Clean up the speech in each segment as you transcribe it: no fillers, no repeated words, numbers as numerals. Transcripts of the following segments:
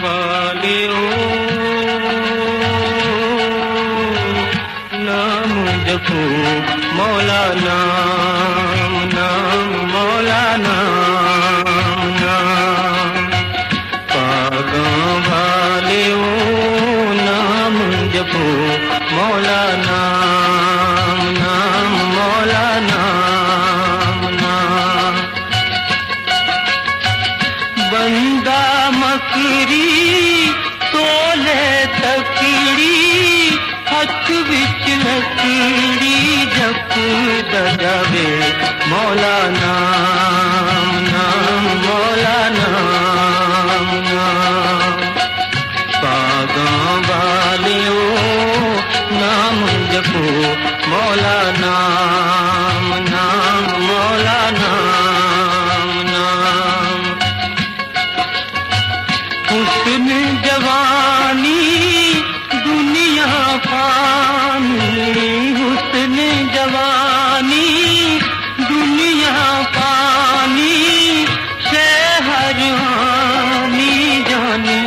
वालियो नाम जपो मौला नाम नाम मौला नाम नाम पागों वालियो नाम जपो मौला नाम नाम मौला नाम नाम बंदा मकरी तोले तकड़ी हथ विच लकड़ी जप दजावे मौला नाम नाम मौला नाम नाम पागों वालियो नाम जपो मौला नाम नाम मौला नाम नाम हुस्न जवानी दुनिया फानी हुस्न जवानी दुनिया फानी शहर हानी जानी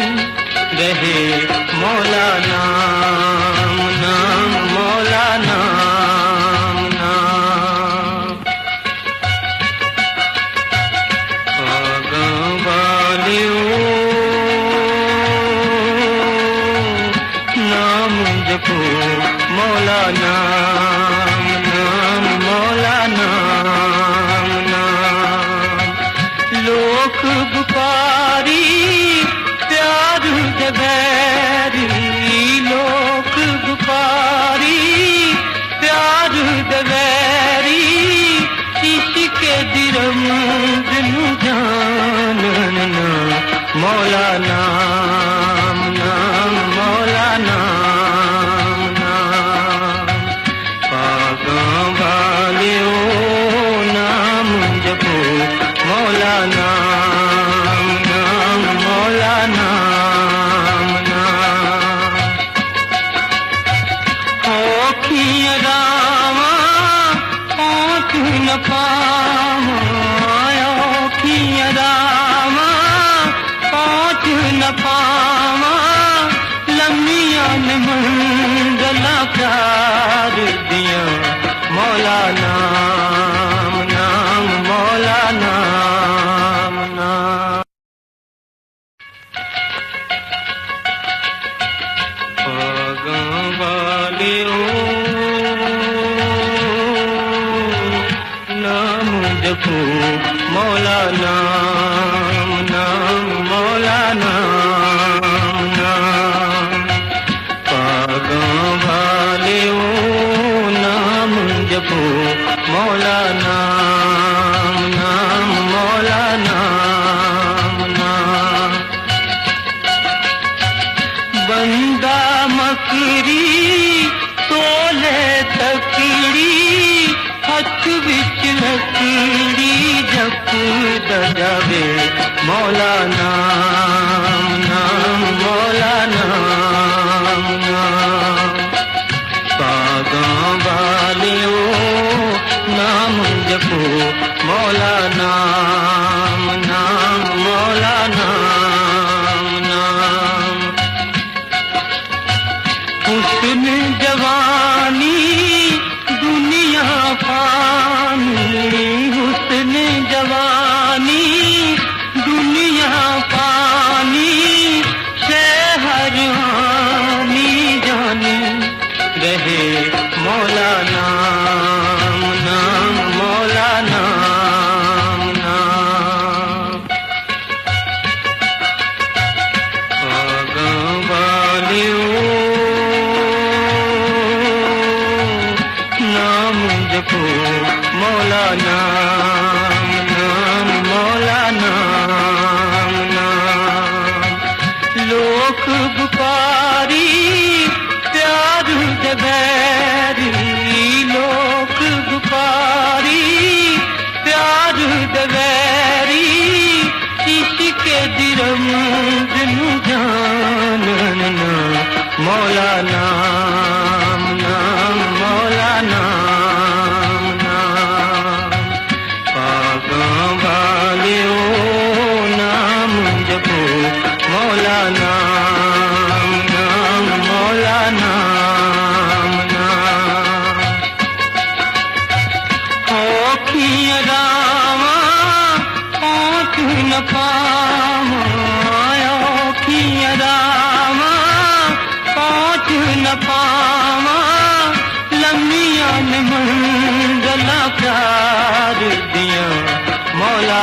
रहे मौला नाम नाम मौला नाम नाम पागों वालियो नाम जपो मौला नाम नाम मौला नाम नाम लोक बुकारी प्यार दबैरी लोक बुकारी प्यार दबैरी इश्क दिरम दिनु जानना मौला नाम नाम मौला नाम नाम पागों वालियो नाम जपो मौला नाम नाम मौला नाम नाम औखियां रावां पहुँच न पावां औखियां रावां पहुँच न पावां लम्मियां न मंज़िलां प्यार दियां मौला नाम नाम मौला नाम नाम पागों वालियो नाम जपो मौला नाम नाम मौला नाम नाम पागों वालियो नाम जपो मौला नाम नाम मौला नाम नाम बंदा मकरी तोले तकड़ी हथ विच लकड़ी जप दजावे मौला नाम नाम मौला नाम नाम पागों वालियो नाम जपो मौला नाम नाम मौला नाम नाम हुस्न जवानी दुनिया फानी हुस्न जवानी दुनिया फानी शहर हानी जानी रहे मौला नाम नाम मौला नाम नाम पागों वालियो नाम जपो मौला नाम नाम मौला नाम नाम लोक बुकारी प्यार दबैरी लोक बुकारी प्यार दबैरी इश्क दिरम दिनु जानना मौला नाम नाम मौला नाम नाम पागों वालियो नाम जपो मौला औखियां रावां पहुंच न पावां, औखियां रावां पहुंच न पावां, लम्हियां ने मंज़िलां प्यार दियां मौला